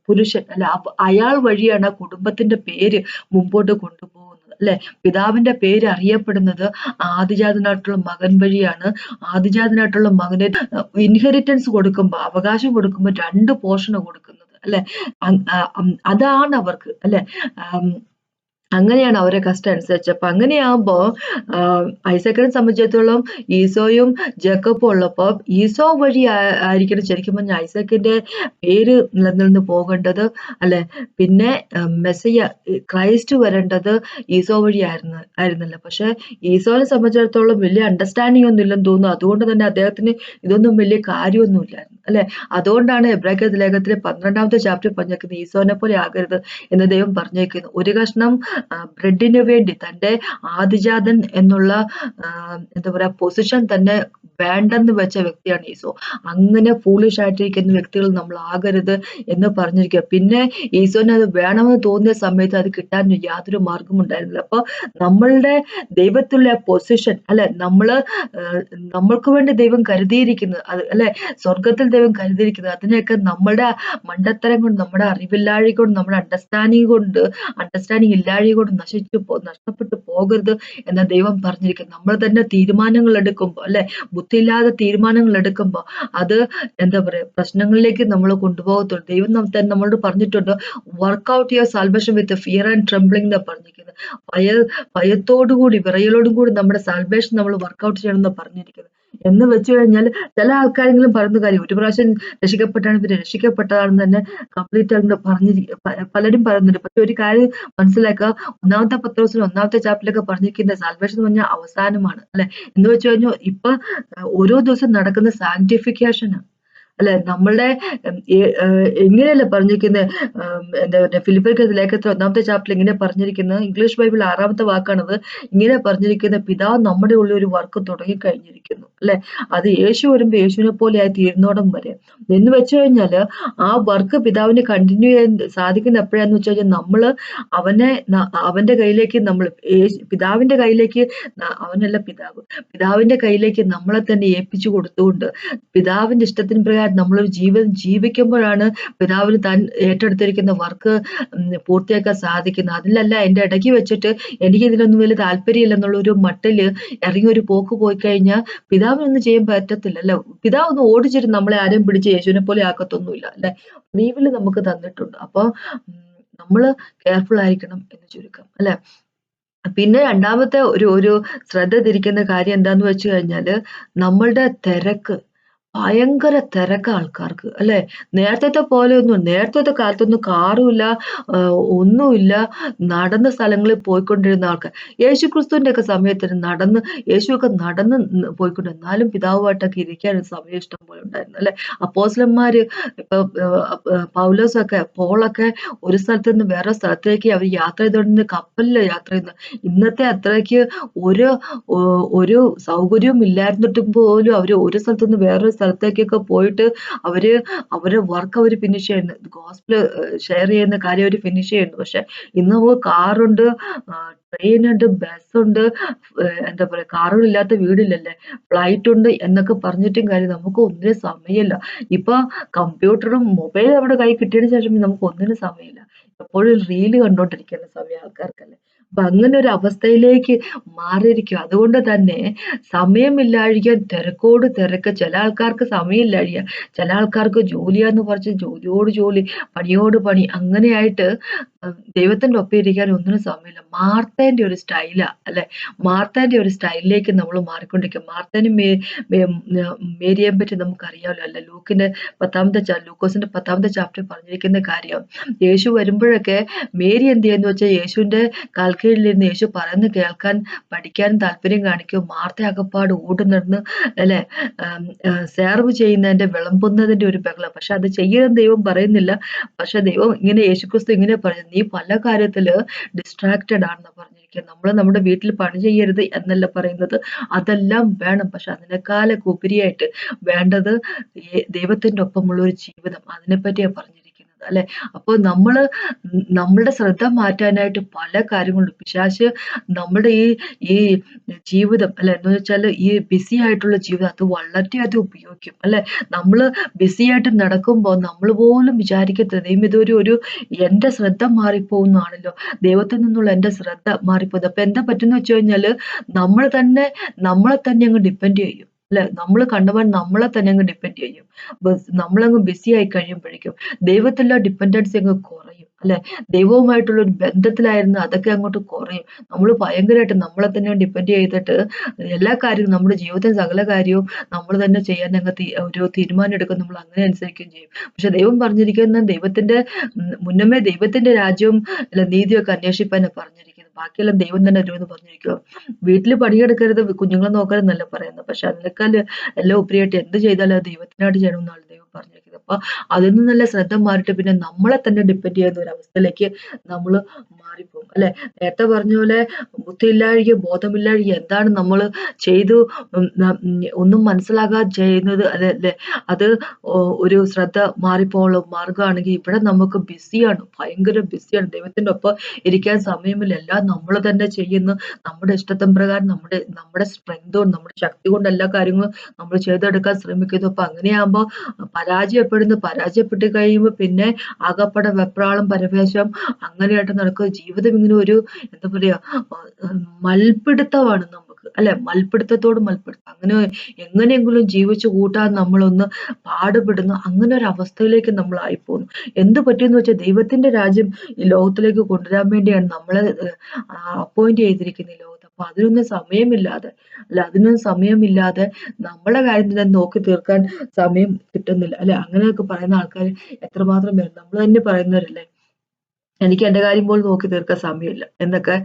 പുരുഷൻ അല്ല, അയാൾ വഴിയാണ് ആ കുടുംബത്തിന്റെ പേര് മുമ്പോട്ട് കൊണ്ടുപോകുന്നത്, അല്ലെ? പിതാവിന്റെ പേര് അറിയപ്പെടുന്നത് ആദിജാതനായിട്ടുള്ള മകൻ വഴിയാണ്. ആദിജാതനായിട്ടുള്ള മകന് ഇൻഹെറിറ്റൻസ് കൊടുക്കുമ്പോ, അവകാശം കൊടുക്കുമ്പോ 2 പോർഷന് കൊടുക്കുന്നത്, അല്ലെ? അതാണ് അവർക്ക്, അല്ലെ? അങ്ങനെയാണ് അവരെ കഷ്ടം അനുസരിച്ച്. അപ്പൊ അങ്ങനെയാകുമ്പോ ഐസക്കിനെ സംബന്ധിച്ചിടത്തോളം ഈസോയും ജേക്കബും ഉള്ളപ്പോ ഈസോ വഴി ആയിരിക്കണം ശരിക്കും പറഞ്ഞാൽ ഐസക്കിന്റെ പേര് നിലനിന്ന് പോകേണ്ടത്, അല്ലെ? പിന്നെ മെസ്സിയ ക്രൈസ്റ്റ് വരേണ്ടത് ഈസോ വഴി ആയിരുന്നല്ലോ. പക്ഷെ ഈസോനെ സംബന്ധിച്ചിടത്തോളം വലിയ അണ്ടർസ്റ്റാൻഡിങ് ഒന്നും ഇല്ലെന്ന് തോന്നുന്നു. അതുകൊണ്ട് തന്നെ അദ്ദേഹത്തിന് ഇതൊന്നും വലിയ കാര്യമൊന്നുമില്ലായിരുന്നു, അല്ലെ? അതുകൊണ്ടാണ് എബ്രായ ലേഖനത്തിലെ 12ാമത്തെ ചാപ്റ്റർ പറഞ്ഞേക്കുന്നത്, ഈസോനെ പോലെ ആകരുത് എന്ന് ദൈവം പറഞ്ഞേക്കുന്നു. ഒരു കഷ്ണം ബ്രെഡിന് വേണ്ടി തന്റെ ആദിജാതൻ എന്നുള്ള എന്താ പറയാ പൊസിഷൻ തന്നെ വേണ്ടെന്ന് വെച്ച വ്യക്തിയാണ് ഈസോ. അങ്ങനെ ഫൂളിഷ് ആയിട്ടിരിക്കുന്ന വ്യക്തികൾ നമ്മൾ ആകരുത് എന്ന് പറഞ്ഞിരിക്കുക. പിന്നെ ഈസോന് അത് വേണമെന്ന് തോന്നിയ സമയത്ത് അത് കിട്ടാൻ യാതൊരു മാർഗം ഉണ്ടായിരുന്നില്ല. അപ്പൊ നമ്മളുടെ ദൈവത്തിലുള്ള പൊസിഷൻ, അല്ലെ? നമ്മൾക്ക് വേണ്ടി ദൈവം കരുതിയിരിക്കുന്നത് അത്, അല്ലെ? സ്വർഗത്തിൽ ദൈവം കരുതിയിരിക്കുന്നത്, അതിനെയൊക്കെ നമ്മുടെ മണ്ടത്തരം കൊണ്ട്, നമ്മുടെ അറിവില്ലാഴി കൊണ്ട്, നമ്മുടെ അണ്ടർസ്റ്റാൻഡിങ് ഇല്ലാഴി കൊണ്ട് നഷ്ടപ്പെട്ടു പോകരുത് എന്ന ദൈവം പറഞ്ഞിരിക്കുന്നത്. നമ്മൾ തന്നെ തീരുമാനങ്ങൾ എടുക്കുമ്പോൾ, അല്ലെ? ബുദ്ധിയില്ലാതെ തീരുമാനങ്ങൾ എടുക്കുമ്പോൾ അത് എന്താ പറയാ പ്രശ്നങ്ങളിലേക്ക് നമ്മൾ കൊണ്ടുപോകത്തുള്ളൂ. ദൈവം നമ്മളോട് പറഞ്ഞിട്ടുണ്ട്, work out your salvation with fear and trembling എന്നാ പറഞ്ഞിരിക്കുന്നത്. ഭയത്തോടുകൂടി വിറയലോടും കൂടി നമ്മുടെ സാൽവേഷൻ നമ്മൾ വർക്ക്ഔട്ട് ചെയ്യണം എന്ന് പറഞ്ഞിരിക്കുന്നത്. എന്ന് വെച്ച് കഴിഞ്ഞാൽ ചില ആൾക്കാരെങ്കിലും പറയുന്ന കാര്യം, ഒരു പ്രാവശ്യം രക്ഷിക്കപ്പെട്ടാണ് പിന്നെ രക്ഷിക്കപ്പെട്ടതാണെന്ന് തന്നെ കംപ്ലീറ്റ് ആയിട്ട് പലരും പറയുന്നുണ്ട്. പക്ഷെ ഒരു കാര്യം മനസ്സിലാക്കുക, 1 പത്രോസിന് 1 ചാപ്റ്ററിലൊക്കെ പറഞ്ഞിരിക്കുന്ന സാൽവേഷൻ എന്ന് പറഞ്ഞാൽ അവസാനമാണ്, അല്ലെ? എന്ന് വെച്ച് കഴിഞ്ഞാൽ ഇപ്പൊ ഓരോ ദിവസം നടക്കുന്ന സാങ്ക്ടിഫിക്കേഷൻ, അല്ലെ? നമ്മളുടെ എങ്ങനെയല്ലേ പറഞ്ഞിരിക്കുന്നത്, എന്താ പറയുക, ഫിലിപ്പിയർക്ക് ലേഖനത്തിൽ 1 ചാപ്റ്ററിൽ ഇങ്ങനെ പറഞ്ഞിരിക്കുന്നത്, ഇംഗ്ലീഷ് ബൈബിൾ 6ാമത്തെ വാക്കാണത്. ഇങ്ങനെ പറഞ്ഞിരിക്കുന്നത്, പിതാവ് നമ്മുടെ ഉള്ളിൽ ഒരു വർക്ക് തുടങ്ങി കഴിഞ്ഞിരിക്കുന്നു, അല്ലെ? അത് യേശു വരുമ്പോ യേശുവിനെ പോലെ ആയി തീരുന്നോടം വരെ. എന്ന് വെച്ച് കഴിഞ്ഞാല് ആ വർക്ക് പിതാവിന് കണ്ടിന്യൂ ചെയ്യാൻ സാധിക്കുന്ന എപ്പോഴാന്ന് വെച്ച് കഴിഞ്ഞാൽ നമ്മള് അവന്റെ കയ്യിലേക്ക് പിതാവിന്റെ കയ്യിലേക്ക് അവനല്ല പിതാവിന്റെ കയ്യിലേക്ക് നമ്മളെ തന്നെ ഏൽപ്പിച്ചു കൊടുത്തുകൊണ്ട് പിതാവിന്റെ ഇഷ്ടത്തിന് പ്രകാരം നമ്മളൊരു ജീവിതം ജീവിക്കുമ്പോഴാണ് പിതാവിന് താൻ ഏറ്റെടുത്തിരിക്കുന്ന വർക്ക് പൂർത്തിയാക്കാൻ സാധിക്കുന്നത്. അതിലല്ല എന്റെ ഇടയ്ക്ക് വെച്ചിട്ട് എനിക്ക് ഇതിലൊന്നും വലിയ താല്പര്യമില്ലെന്നുള്ള ഒരു മട്ടില് ഇറങ്ങി ഒരു പോക്ക് പോയി കഴിഞ്ഞാൽ പിതാവിനൊന്നും ചെയ്യാൻ പറ്റത്തില്ല, അല്ലെ? പിതാവ് ഒന്ന് ഓടിച്ചിട്ട് നമ്മളെ ആരെയും പിടിച്ച് യേശുവിനെ പോലെ ആക്കത്തൊന്നുമില്ല, അല്ലെ? ലീവില് നമുക്ക് തന്നിട്ടുണ്ട്. അപ്പൊ നമ്മള് കെയർഫുൾ ആയിരിക്കണം എന്ന് ചുരുക്കം, അല്ലെ? പിന്നെ രണ്ടാമത്തെ ഒരു ശ്രദ്ധ തിരിക്കുന്ന കാര്യം എന്താന്ന് വെച്ച് കഴിഞ്ഞാല്, നമ്മളുടെ തിരക്ക് ഭയങ്കര തിരക്കാ ആൾക്കാർക്ക്, അല്ലെ? നേരത്തെ കാലത്തൊന്നും കാറുമില്ല, ഒന്നുമില്ല, നടന്ന സ്ഥലങ്ങളിൽ പോയിക്കൊണ്ടിരുന്ന ആൾക്കാർ. യേശുക്രിസ്തുവിന്റെ ഒക്കെ സമയത്തിന് യേശുവൊക്കെ നടന്ന് പോയിക്കൊണ്ട്, എന്നാലും പിതാവുമായിട്ടൊക്കെ ഇരിക്കാൻ സമയം ഇഷ്ടം പോലെ ഉണ്ടായിരുന്നു, അല്ലെ? അപ്പോസ്തലന്മാര് ഇപ്പൊ പോളൊക്കെ ഒരു സ്ഥലത്ത് നിന്ന് വേറെ സ്ഥലത്തേക്ക് അവർ യാത്ര ചെയ്തുകൊണ്ട് കപ്പലില് യാത്ര ചെയ്യുന്നത്. ഇന്നത്തെ അത്രയ്ക്ക് ഒരു സൗകര്യവും ഇല്ലായിരുന്നിട്ടും പോലും അവര് ഒരു സ്ഥലത്ത് നിന്ന് വേറൊരു സ്ഥലത്തേക്കൊക്കെ പോയിട്ട് അവരുടെ വർക്ക് അവര് ഫിനിഷ് ചെയ്യുന്നു, ഗോസ്പൽ ഷെയർ ചെയ്യുന്ന കാര്യം അവര് ഫിനിഷ് ചെയ്യുന്നു. പക്ഷെ ഇന്ന് കാറുണ്ട്, ട്രെയിൻ ഉണ്ട്, ബസ്സുണ്ട്, എന്താ പറയാ കാറുകളില്ലാത്ത വീടില്ലല്ലേ, ഫ്ലൈറ്റ് ഉണ്ട് എന്നൊക്കെ പറഞ്ഞിട്ടും കാര്യം നമുക്ക് ഒന്നിനും സമയമില്ല. ഇപ്പൊ കമ്പ്യൂട്ടറും മൊബൈലും നമ്മുടെ കൈ കിട്ടിയതിനു ശേഷം നമുക്ക് ഒന്നിനും സമയമില്ല. എപ്പോഴും റീല് കണ്ടോണ്ടിരിക്കുന്ന സമയം ആൾക്കാർക്കല്ലേ. അപ്പൊ അങ്ങനെ ഒരു അവസ്ഥയിലേക്ക് മാറിയിരിക്കും. അതുകൊണ്ട് തന്നെ സമയമില്ലാഴിക തിരക്കോട് തിരക്ക്. ചില ആൾക്കാർക്ക് സമയമില്ലാഴിക, ചില ആൾക്കാർക്ക് ജോലിയാന്ന് പറഞ്ഞ് ജോലിയോട് ജോലി, പണിയോട് പണി, അങ്ങനെയായിട്ട് ദൈവത്തിന്റെ ഒപ്പം ഇരിക്കാൻ ഒന്നിനും സമയമില്ല. മാർത്തേന്റെ ഒരു സ്റ്റൈലാ, അല്ലെ? മാർത്തേന്റെ ഒരു സ്റ്റൈലിലേക്ക് നമ്മൾ മാറിക്കൊണ്ടിരിക്കും. മാർത്തേനും മേരിയെ പറ്റി നമുക്കറിയാമല്ലോ, അല്ലെ? ലൂക്കോസിന്റെ 10ാമത്തെ ചാപ്റ്റർ പറഞ്ഞിരിക്കുന്ന കാര്യം, യേശു വരുമ്പോഴൊക്കെ മേരി എന്ത് ചെയ്യുന്നു വെച്ചാൽ യേശുവിന്റെ കാൽക്കീഴിലിരുന്ന് യേശു പറയുന്നത് കേൾക്കാൻ പഠിക്കാനും താല്പര്യം കാണിക്കും. മാർത്ത അകപ്പാട് ഓടി നടന്ന്, അല്ലെ, സെർവ് ചെയ്യുന്നതിന്റെ വിളമ്പുന്നതിന്റെ ഒരു ബഹളം. പക്ഷെ അത് ചെയ്യണം ദൈവം പറയുന്നില്ല. പക്ഷെ ദൈവം ഇങ്ങനെ യേശുക്രിസ്തു ഇങ്ങനെ പറഞ്ഞു, നീ പല കാര്യത്തില് ഡിസ്ട്രാക്റ്റഡ് ആണെന്ന് പറഞ്ഞിരിക്കുക. നമ്മൾ നമ്മുടെ വീട്ടിൽ പണി ചെയ്യരുത് എന്നല്ല പറയുന്നത്, അതെല്ലാം വേണം. പക്ഷെ അതിനേക്കാളൊക്കെ ഉപരിയായിട്ട് വേണ്ടത് ദൈവത്തിന്റെ ഒപ്പമുള്ള ഒരു ജീവിതം, അതിനെപ്പറ്റിയാ പറഞ്ഞിരിക്കുന്നത്. അല്ലെ? അപ്പോൾ നമ്മളുടെ ശ്രദ്ധ മാറ്റാനായിട്ട് പല കാര്യങ്ങളുണ്ട്. പിശാച് നമ്മുടെ ഈ ജീവിതം അല്ലെ, എന്ന് വെച്ചാൽ ഈ ബിസി ആയിട്ടുള്ള ജീവിതം അത് വളരെയധികം ഉപയോഗിക്കും അല്ലെ? നമ്മള് ബിസി ആയിട്ട് നടക്കുമ്പോൾ നമ്മൾ പോലും വിചാരിക്കത്തില്ല, ദൈവം ഇതൊരു എന്റെ ശ്രദ്ധ മാറിപ്പോകുന്നതാണല്ലോ, ദൈവത്തിൽ നിന്നുള്ള എന്റെ ശ്രദ്ധ മാറിപ്പോകുന്നത്. അപ്പൊ എന്താ പറ്റുന്ന വെച്ച് കഴിഞ്ഞാല് നമ്മളെ തന്നെ അങ്ങ് ഡിപ്പെൻഡ് ചെയ്യും അല്ലെ? നമ്മൾ കണ്ടവൻ നമ്മളെ തന്നെ അങ്ങ് ഡിപ്പെൻഡ് ചെയ്യും. നമ്മളങ്ങ് ബിസി ആയി കഴിയുമ്പോഴേക്കും ദൈവത്തിലുള്ള ഡിപ്പെൻഡൻസി അങ്ങ് കുറയും അല്ലെ? ദൈവവുമായിട്ടുള്ള ഒരു ബന്ധത്തിലായിരുന്നു അതൊക്കെ അങ്ങോട്ട് കുറയും. നമ്മൾ ഭയങ്കരമായിട്ട് നമ്മളെ തന്നെ ഡിപ്പെൻഡ് ചെയ്തിട്ട് എല്ലാ കാര്യവും, നമ്മുടെ ജീവിതത്തിൽ സകല കാര്യവും നമ്മൾ തന്നെ ചെയ്യാൻ ഒരു തീരുമാനം എടുക്കും, നമ്മൾ അങ്ങനെ അനുസരിക്കുകയും ചെയ്യും. പക്ഷെ ദൈവം പറഞ്ഞിരിക്കുന്ന മുന്നമേ ദൈവത്തിന്റെ രാജ്യവും അല്ല നീതിയൊക്കെ അന്വേഷിപ്പാനാണ് പറഞ്ഞിരിക്കുന്നത്. ബാക്കിയെല്ലാം ദൈവം തന്നെ തരുമെന്ന് പറഞ്ഞിരിക്കുക. വീട്ടിൽ പണിയെടുക്കരുത്, കുഞ്ഞുങ്ങളെ നോക്കരുതെന്നല്ല പറയുന്നത്. പക്ഷെ അതിനേക്കാൾ എല്ലാം ഉപരിയായിട്ട് എന്ത് ചെയ്താലും അത് ദൈവത്തിനായിട്ട് ചെയ്യണമെന്നാണ് ദൈവം പറഞ്ഞിരിക്കുന്നത്. അപ്പൊ അതിൽ നിന്നെല്ലാം ശ്രദ്ധ മാറിയിട്ട് പിന്നെ നമ്മളെ തന്നെ ഡിപ്പെൻഡ് ചെയ്യുന്ന ഒരു അവസ്ഥയിലേക്ക് നമ്മൾ മാറിപ്പോകും അല്ലെ? നേരത്തെ പറഞ്ഞ പോലെ ബുദ്ധിയില്ലാഴിക ബോധമില്ലാഴിക എന്താണ് നമ്മൾ ചെയ്തു ഒന്നും മനസ്സിലാകാതെ ചെയ്യുന്നത് അല്ലെ? അത് ഒരു ശ്രദ്ധ മാറിപ്പോകാനുള്ള മാർഗ്ഗമാണെങ്കിൽ ഇവിടെ നമുക്ക് ബിസിയാണ്, ഭയങ്കര ബിസിയാണ്. ദൈവത്തിന്റെ ഒപ്പം ഇരിക്കാൻ സമയമില്ല. എല്ലാം നമ്മൾ തന്നെ ചെയ്യുന്നു. നമ്മുടെ ഇഷ്ടത്തിൻ പ്രകാരം നമ്മുടെ സ്ട്രെങ്ത് കൊണ്ട്, നമ്മുടെ ശക്തി കൊണ്ട് എല്ലാ കാര്യങ്ങളും നമ്മൾ ചെയ്തെടുക്കാൻ ശ്രമിക്കുന്നു. അപ്പൊ അങ്ങനെയാകുമ്പോൾ പരാജയപ്പെട്ട് കഴിയുമ്പോൾ പിന്നെ ആകപ്പാടെ വെപ്രാളം, പരവേശം അങ്ങനെയായിട്ട് നടക്കുക. ജീവിതം ഇങ്ങനെ എന്താ പറയാ, മൽപിടുത്തമാണ് നമുക്ക് അല്ലെ? മൽപിടുത്തത്തോട് മൽപിടുത്തം. അങ്ങനെ എങ്ങനെയെങ്കിലും ജീവിച്ചു കൂട്ടാൻ നമ്മളൊന്ന് പാടുപെടുന്നു. അങ്ങനെ ഒരു അവസ്ഥയിലേക്ക് നമ്മൾ ആയിപ്പോകുന്നു. എന്ത് പറ്റിയെന്ന് വെച്ചാൽ ദൈവത്തിന്റെ രാജ്യം ഈ ലോകത്തിലേക്ക് കൊണ്ടുവരാൻ വേണ്ടിയാണ് നമ്മളെ അപ്പോയിന്റ് ചെയ്തിരിക്കുന്നത് ഈ ലോകത്ത്. അപ്പൊ അതിനൊന്നും സമയമില്ലാതെ നമ്മളെ കാര്യം തന്നെ നോക്കി തീർക്കാൻ സമയം കിട്ടുന്നില്ല അല്ലെ? അങ്ങനെയൊക്കെ പറയുന്ന ആൾക്കാർ എത്രമാത്രം പേര്, നമ്മൾ തന്നെ പറയുന്നവരല്ലേ, എനിക്ക് എന്റെ കാര്യം പോലും നോക്കി തീർക്കാൻ സമയമില്ല എന്നൊക്കെ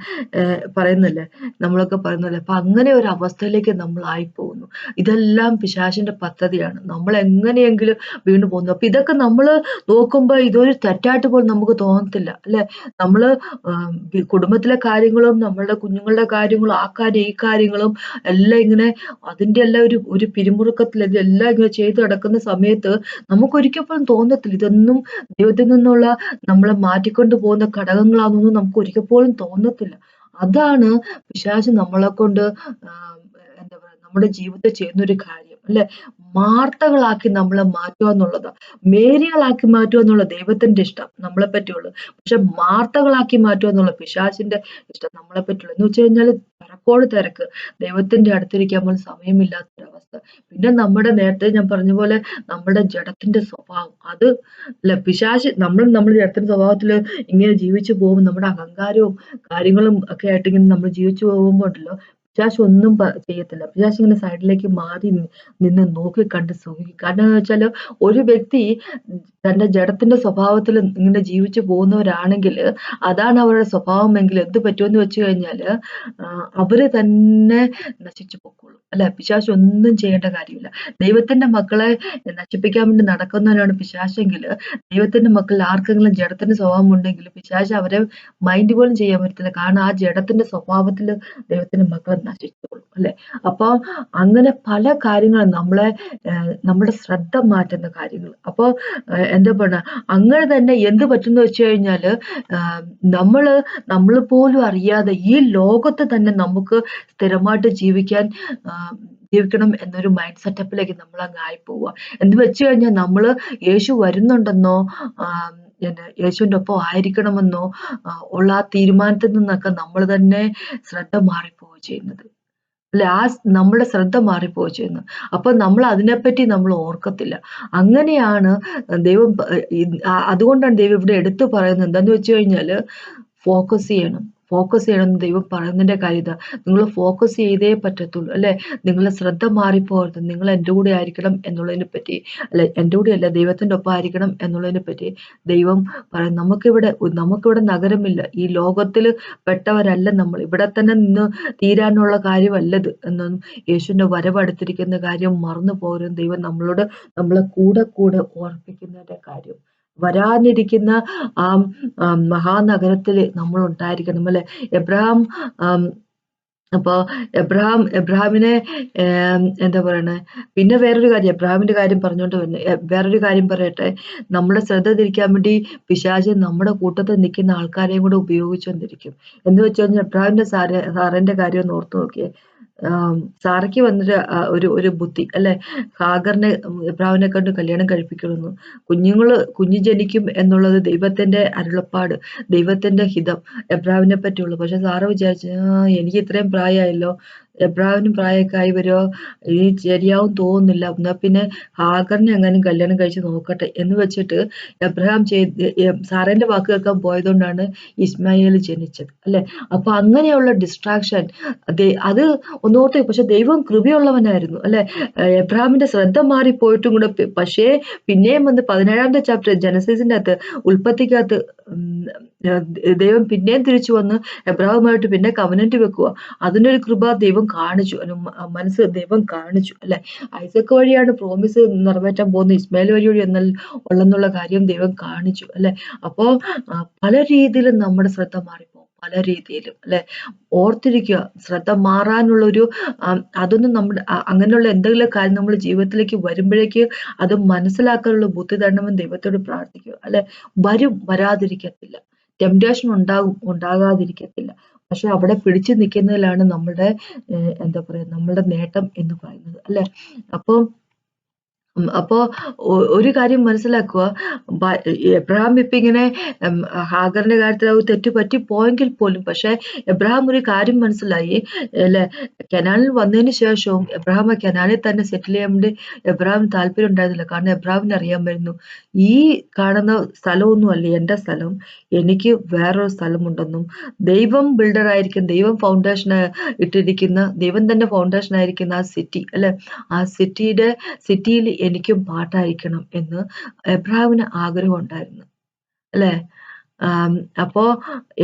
പറയുന്നില്ലേ? നമ്മളൊക്കെ പറയുന്നില്ലേ? അപ്പൊ അങ്ങനെ ഒരു അവസ്ഥയിലേക്ക് നമ്മൾ ആയിപ്പോകുന്നു. ഇതെല്ലാം പിശാചിന്റെ പദ്ധതിയാണ്. നമ്മൾ എങ്ങനെയെങ്കിലും വീണു പോകുന്നു. അപ്പൊ ഇതൊക്കെ നമ്മള് നോക്കുമ്പോ ഇതൊരു തെറ്റായിട്ട് പോലും നമുക്ക് തോന്നത്തില്ല അല്ലെ? നമ്മള് കുടുംബത്തിലെ കാര്യങ്ങളും നമ്മളുടെ കുഞ്ഞുങ്ങളുടെ കാര്യങ്ങളും ആ കാര്യം ഈ കാര്യങ്ങളും എല്ലാം ഇങ്ങനെ അതിന്റെ എല്ലാം ഒരു പിരിമുറുക്കത്തിൽ ഇതെല്ലാം ഇങ്ങനെ ചെയ്ത് നടക്കുന്ന സമയത്ത് നമുക്ക് ഒരിക്കൽ പോലും തോന്നത്തില്ല ഇതൊന്നും ദൈവത്തിൽ നിന്നുള്ള നമ്മളെ മാറ്റിക്കൊണ്ട് പോകുന്ന ഘടകങ്ങളാണെന്നൊന്നും നമുക്ക് ഒരിക്കൽ പോലും തോന്നത്തില്ല. അതാണ് പിശാച് നമ്മളെക്കൊണ്ട് എന്താ പറയാ, നമ്മുടെ ജീവിതത്തിൽ ചെയ്യുന്നൊരു കാര്യം അല്ലെ? മാർത്തകളാക്കി നമ്മളെ മാറ്റുക എന്നുള്ളതാ. മേരികളാക്കി മാറ്റുക എന്നുള്ള ദൈവത്തിന്റെ ഇഷ്ടം നമ്മളെ പറ്റിയുള്ളത്. പക്ഷെ മാർത്തകളാക്കി മാറ്റുക എന്നുള്ള പിശാചിന്റെ ഇഷ്ടം നമ്മളെ പറ്റിയുള്ളത്. എന്ന് വെച്ച് കഴിഞ്ഞാല് തിരക്കോട് തിരക്ക്, ദൈവത്തിന്റെ അടുത്തിരിക്കാൻ പോലും സമയമില്ലാത്തൊരവസ്ഥ. പിന്നെ നേരത്തെ ഞാൻ പറഞ്ഞ പോലെ നമ്മുടെ ജഡത്തിന്റെ സ്വഭാവം അത് അല്ല, പിശാച് നമ്മുടെ ജഡത്തിന്റെ സ്വഭാവത്തില് ഇങ്ങനെ ജീവിച്ചു പോകുമ്പോൾ നമ്മുടെ അഹങ്കാരവും കാര്യങ്ങളും ഒക്കെ ആയിട്ട് ഇങ്ങനെ നമ്മൾ ജീവിച്ചു പോകുമ്പോൾ ഉണ്ടല്ലോ, പിശാച് ഒന്നും ചെയ്യത്തില്ല. പിശാച് ഇങ്ങനെ സൈഡിലേക്ക് മാറി നിന്ന് നോക്കി കണ്ട് സുഖിക്കും. കാരണം എന്ന് വെച്ചാല് ഒരു വ്യക്തി തന്റെ ജഡത്തിന്റെ സ്വഭാവത്തിൽ ഇങ്ങനെ ജീവിച്ചു പോകുന്നവരാണെങ്കിൽ, അതാണ് അവരുടെ സ്വഭാവമെങ്കിൽ എന്ത് പറ്റുമെന്ന് വെച്ച് കഴിഞ്ഞാല് അവര് തന്നെ നശിച്ചു പൊക്കോളും അല്ലെ? പിശാച് ഒന്നും ചെയ്യേണ്ട കാര്യമില്ല. ദൈവത്തിന്റെ മക്കളെ നശിപ്പിക്കാൻ വേണ്ടി നടക്കുന്നവരാണ് പിശാചെങ്കില്, ദൈവത്തിന്റെ മക്കളിൽ ആർക്കെങ്കിലും ജഡത്തിന്റെ സ്വഭാവം ഉണ്ടെങ്കിൽ പിശാച് അവരെ മൈൻഡ് പോലും ചെയ്യാൻ പറ്റത്തില്ല. കാരണം ആ ജഡത്തിന്റെ സ്വഭാവത്തില് ദൈവത്തിന്റെ മക്കളെ നശിച്ചോളും അല്ലെ? അപ്പൊ അങ്ങനെ പല കാര്യങ്ങളും നമ്മുടെ ശ്രദ്ധ മാറ്റുന്ന കാര്യങ്ങൾ. അപ്പൊ എന്താ പറയാ, അങ്ങനെ തന്നെ എന്ത് പറ്റുമെന്ന് വെച്ച് കഴിഞ്ഞാല് നമ്മള് പോലും അറിയാതെ ഈ ലോകത്ത് തന്നെ നമുക്ക് സ്ഥിരമായിട്ട് ജീവിക്കണം എന്നൊരു മൈൻഡ് സെറ്റപ്പിലേക്ക് നമ്മൾ അങ്ങ് ആയി പോവുക. എന്ന് വെച്ച് കഴിഞ്ഞാൽ നമ്മള് യേശു വരുന്നുണ്ടെന്നോ യേശുവിന്റെ ഒപ്പം ആയിരിക്കണമെന്നോ ഉള്ള ആ തീരുമാനത്തിൽ നിന്നൊക്കെ നമ്മൾ തന്നെ ശ്രദ്ധ മാറിപ്പോവുക ചെയ്യുന്നത് അല്ലെ? നമ്മുടെ ശ്രദ്ധ മാറിപ്പോവുക ചെയ്യുന്നു. അപ്പൊ നമ്മൾ അതിനെപ്പറ്റി നമ്മൾ ഓർക്കത്തില്ല. അങ്ങനെയാണ് ദൈവം അതുകൊണ്ടാണ് ദൈവം ഇവിടെ എടുത്തു പറയുന്നത്. എന്താന്ന് വെച്ച് കഴിഞ്ഞാല് ഫോക്കസ് ചെയ്യണം. എന്ന് ദൈവം പറയുന്നതിന്റെ കാര്യം ഇതാ. നിങ്ങൾ ഫോക്കസ് ചെയ്തേ പറ്റത്തുള്ളൂ അല്ലെ? നിങ്ങളുടെ ശ്രദ്ധ മാറിപ്പോകരുത്. നിങ്ങൾ എൻ്റെ കൂടെ ആയിരിക്കണം എന്നുള്ളതിനെ പറ്റി അല്ലെ, എൻ്റെ കൂടെ അല്ല ദൈവത്തിന്റെ ഒപ്പം ആയിരിക്കണം എന്നുള്ളതിനെ പറ്റി ദൈവം പറയും. നമുക്കിവിടെ നഗരമില്ല. ഈ ലോകത്തില് പെട്ടവരല്ല നമ്മൾ. ഇവിടെ തന്നെ നിന്ന് തീരാനുള്ള കാര്യമല്ലത് എന്നൊന്നും, യേശുവിന്റെ വരവടുത്തിരിക്കുന്ന കാര്യം മറന്നു പോകരുത് ദൈവം നമ്മളെ കൂടെ ഓർപ്പിക്കുന്നതിന്റെ കാര്യം. വരാനിരിക്കുന്ന ആ മഹാനഗരത്തില് നമ്മൾ ഉണ്ടായിരിക്കണം അല്ലെ? എബ്രഹാം അപ്പൊ എബ്രഹാമിനെ എന്താ പറയണേ, പിന്നെ വേറൊരു കാര്യം, എബ്രഹാമിന്റെ കാര്യം പറഞ്ഞുകൊണ്ട് തന്നെ വേറൊരു കാര്യം പറയട്ടെ. നമ്മുടെ ശ്രദ്ധ തിരിക്കാൻ വേണ്ടി പിശാച് നമ്മുടെ കൂട്ടത്തിൽ നിൽക്കുന്ന ആൾക്കാരെയും കൂടെ ഉപയോഗിച്ചുകൊണ്ടിരിക്കും. എന്ന് വെച്ച് കഴിഞ്ഞാൽ എബ്രഹാമിന്റെ സാറിന്റെ കാര്യം ഒന്ന് ഓർത്തു നോക്കിയേ. സാറയ്ക്ക് വന്നൊരു ഒരു ബുദ്ധി അല്ലെ, ഹാഗറിനെ എബ്രഹാമിനെ കൊണ്ട് കല്യാണം കഴിപ്പിക്കണമെന്ന്. കുഞ്ഞ് ജനിക്കും എന്നുള്ളത് ദൈവത്തിന്റെ അരുളപ്പാട്, ദൈവത്തിന്റെ ഹിതം എബ്രഹാമിനെ പറ്റിയുള്ളൂ. പക്ഷെ സാറ വിചാരിച്ചു, എനിക്ക് ഇത്രയും പ്രായമായല്ലോ, എബ്രഹാമിനും പ്രായമൊക്കെ ആയി വരുമോ, ഇനി ശരിയാവും തോന്നുന്നില്ല, എന്നാ പിന്നെ ഹാഗറിനെ എങ്ങാനും കല്യാണം കഴിച്ച് നോക്കട്ടെ എന്ന് വെച്ചിട്ട് എബ്രഹാം സാറേന്റെ വാക്ക് കേൾക്കാൻ പോയതുകൊണ്ടാണ് ഇസ്മായേൽ ജനിച്ചത് അല്ലെ. അപ്പൊ അങ്ങനെയുള്ള ഡിസ്ട്രാക്ഷൻ അത് ഒന്നോർത്ത്, പക്ഷെ ദൈവം കൃപയുള്ളവനായിരുന്നു അല്ലെ. എബ്രഹാമിന്റെ ശ്രദ്ധ മാറിപ്പോയിട്ടും കൂടെ പക്ഷേ പിന്നെയും വന്ന് 17ാമത്തെ ചാപ്റ്റർ ജനസിസിന്റെ അകത്ത്, ഉൽപ്പത്തിക്കകത്ത് ദൈവം പിന്നെയും തിരിച്ചു വന്ന് എബ്രഹാമുമായിട്ട് പിന്നെ കവനന്റ് വെക്കുക. അതിനൊരു കൃപ ദൈവം കാണിച്ചു, മനസ്സ് ദൈവം കാണിച്ചു അല്ലെ. ഐസക്ക് വഴിയാണ് പ്രോമിസ് നിറവേറ്റാൻ പോകുന്നത്, ഇസ്മായിൽ വഴി ഉള്ളെന്നുള്ള കാര്യം ദൈവം കാണിച്ചു അല്ലെ. അപ്പോ പല രീതിയിലും നമ്മുടെ ശ്രദ്ധ മാറിപ്പോകും, പല രീതിയിലും അല്ലെ. ഓർത്തിരിക്കുക, ശ്രദ്ധ മാറാനുള്ള ഒരു അതൊന്നും നമ്മുടെ അങ്ങനെയുള്ള എന്തെങ്കിലും കാര്യം നമ്മുടെ ജീവിതത്തിലേക്ക് വരുമ്പോഴേക്ക് അത് മനസ്സിലാക്കാനുള്ള ബുദ്ധി തരണമെന്ന് ദൈവത്തോട് പ്രാർത്ഥിക്കുക അല്ലെ. വരാതിരിക്കത്തില്ല, ടെംപ്റ്റേഷൻ ഉണ്ടാകാതിരിക്കത്തില്ല. പക്ഷെ അവിടെ പിടിച്ചു നിൽക്കുന്നതിലാണ് നമ്മുടെ എന്താ പറയാ, നമ്മളുടെ നേട്ടം എന്ന് പറയുന്നത് അല്ലെ. അപ്പോ ഒരു കാര്യം മനസ്സിലാക്കുക, എബ്രഹാം ഇപ്പൊ ഇങ്ങനെ ഹാഗറിന്റെ കാര്യത്തിൽ അത് തെറ്റ് പറ്റിപ്പോയെങ്കിൽ പോലും, പക്ഷെ എബ്രഹാം ഒരു കാര്യം മനസ്സിലായി അല്ലെ. കനാനിൽ വന്നതിന് ശേഷവും എബ്രഹാം കനാനിൽ തന്നെ സെറ്റിൽ ചെയ്യാൻ വേണ്ടി എബ്രഹാമിന് താല്പര്യം ഉണ്ടായിരുന്നില്ല. കാരണം എബ്രഹാമിന് അറിയാമായിരുന്നു, ഈ കാണുന്ന സ്ഥലമൊന്നും അല്ല എന്റെ സ്ഥലം, എനിക്ക് വേറൊരു സ്ഥലമുണ്ടെന്നും, ദൈവം ബിൽഡർ ആയിരിക്കും, ദൈവം ഫൗണ്ടേഷൻ ഇട്ടിരിക്കുന്ന, ദൈവം തന്നെ ഫൗണ്ടേഷൻ ആയിരിക്കുന്ന ആ സിറ്റി അല്ലെ, ആ സിറ്റിയിൽ എനിക്കും പാട്ടായിരിക്കണം എന്ന് എബ്രഹാമിന് ആഗ്രഹം ഉണ്ടായിരുന്നു അല്ലെ. അപ്പോ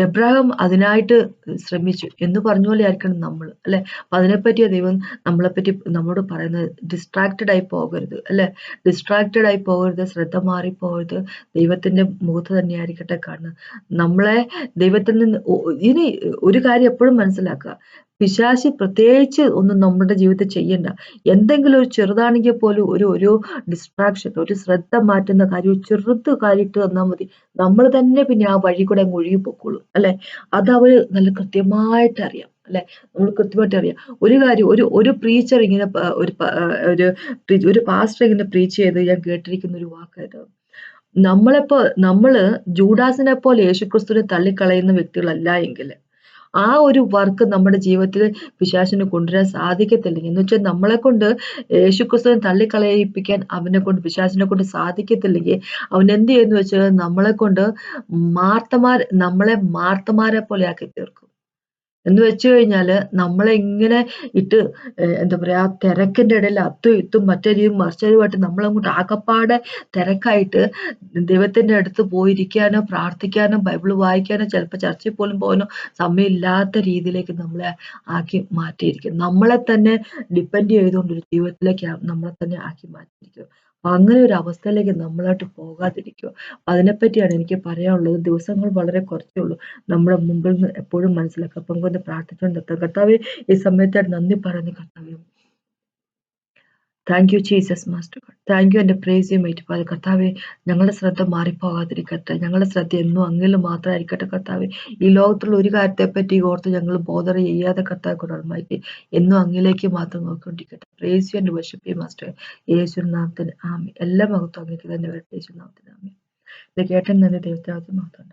എബ്രഹാം അതിനായിട്ട് ശ്രമിച്ചു എന്ന് പറഞ്ഞ പോലെ ആയിരിക്കണം നമ്മൾ അല്ലെ. അപ്പൊ അതിനെപ്പറ്റിയാ ദൈവം നമ്മളോട് പറയുന്നത്, ഡിസ്ട്രാക്റ്റഡ് ആയി പോകരുത് അല്ലെ, ഡിസ്ട്രാക്റ്റഡ് ആയി പോകരുത്, ശ്രദ്ധ മാറിപ്പോകരുത്, ദൈവത്തിന്റെ മുഖത്ത് തന്നെ ആയിരിക്കട്ടെ കാണുന്നത്. നമ്മളെ ദൈവത്തിൽ നിന്ന് ഇനി ഒരു കാര്യം എപ്പോഴും മനസ്സിലാക്കുക, പിശാച് പ്രത്യേകിച്ച് ഒന്നും നമ്മുടെ ജീവിതത്തിൽ ചെയ്യണ്ട. എന്തെങ്കിലും ഒരു ചെറുതാണെങ്കിൽ പോലും ഒരു ഡിസ്ട്രാക്ഷൻ, ഒരു ശ്രദ്ധ മാറ്റുന്ന കാര്യം, ചെറുത് കാര്യമിട്ട് തന്നാൽ മതി, നമ്മൾ തന്നെ പിന്നെ ആ വഴി കൂടെ അങ്ങ് ഒഴുകി പൊക്കോളും അല്ലെ. അത് അവര് നല്ല കൃത്യമായിട്ട് അറിയാം അല്ലെ, നമ്മൾ കൃത്യമായിട്ട് അറിയാം. ഒരു കാര്യം, ഒരു പ്രീച്ചർ ഇങ്ങനെ ഒരു പാസ്റ്റർ ഇങ്ങനെ പ്രീച്ച് ചെയ്ത് ഞാൻ കേട്ടിരിക്കുന്ന ഒരു വാക്കായിരുന്നു, നമ്മള് ജൂഡാസിനെ പോലെ യേശുക്രിസ്തുവിനെ തള്ളിക്കളയുന്ന വ്യക്തികളല്ല എങ്കിൽ ആ ഒരു വർക്ക് നമ്മുടെ ജീവിതത്തിൽ പിശാചിന് കൊണ്ടുവരാൻ സാധിക്കത്തില്ല. എന്ന് വെച്ചാൽ നമ്മളെ കൊണ്ട് യേശുക്രിസ്തുവിനെ തള്ളിക്കളയിപ്പിക്കാൻ പിശാചിനെ കൊണ്ട് സാധിക്കത്തില്ലെങ്കിൽ അവൻ എന്ത് ചെയ്യുന്നു വെച്ചാൽ നമ്മളെ മാർത്തമാരെ പോലെ ആക്കി തീർക്കും. എന്ന് വെച്ച് കഴിഞ്ഞാല് നമ്മളെ ഇങ്ങനെ ഇട്ട് എന്താ പറയാ, തിരക്കിന്റെ ഇടയിൽ അത്തും ഇത്തും മറ്റൊരും മറിച്ചൊരുമായിട്ട് നമ്മളങ്ങോട്ട് ആകപ്പാടെ തിരക്കായിട്ട് ദൈവത്തിന്റെ അടുത്ത് പോയിരിക്കാനോ പ്രാർത്ഥിക്കാനോ ബൈബിള് വായിക്കാനോ ചിലപ്പോൾ ചർച്ചിൽ പോലും പോകാനോ സമയമില്ലാത്ത രീതിയിലേക്ക് നമ്മളെ ആക്കി മാറ്റിയിരിക്കും. നമ്മളെ തന്നെ ഡിപ്പെൻഡ് ചെയ്തുകൊണ്ടൊരു ജീവിതത്തിലേക്ക് നമ്മളെ തന്നെ ആക്കി മാറ്റിയിരിക്കും. അങ്ങനെ ഒരു അവസ്ഥയിലേക്ക് നമ്മളായിട്ട് പോകാതിരിക്കുക. അതിനെപ്പറ്റിയാണ് എനിക്ക് പറയാനുള്ളത്. ദിവസങ്ങൾ വളരെ കുറച്ചേ ഉള്ളൂ നമ്മുടെ മുമ്പിൽ നിന്ന് എപ്പോഴും മനസ്സിലാക്കുക. അപ്പം കൊണ്ട് പ്രാർത്ഥിച്ചുകൊണ്ട് നിർത്താം. കർത്താവേ, ഈ സമയത്തായിട്ട് നന്ദി പറയുന്നു കർത്താവേ. Thank you Jesus master God. Thank U എൻ്റെ പ്രേസ് യു മൈറ്റി ഫാദർ. കർത്താവേ, ഞങ്ങളുടെ ശ്രദ്ധ മാറിപ്പോകാതിരിക്കട്ടെ, ഞങ്ങളുടെ ശ്രദ്ധ എന്നും അങ്ങിൽ മാത്രമായിരിക്കട്ടെ കർത്താവേ. ഈ ലോകത്തുള്ള ഒരു കാര്യത്തെപ്പറ്റി ഓർത്ത് ഞങ്ങൾ ബോധർ ചെയ്യാതെ കർത്താവ് കൊടുമാറ്റി എന്നും അങ്ങിലേക്ക് മാത്രം നോക്കിക്കൊണ്ടിരിക്കട്ടെ. Praise you and worship you master. യേശു നാമത്തിന് ആമേൻ. എല്ലാ മഹത്വം അങ്ങേക്ക് തന്നെ വരട്ടെ. യേശു നാമത്തിന് ആമേൻ. ഇത് കേട്ടെന്ന് തന്നെ ദൈവത്തെ മാത്രം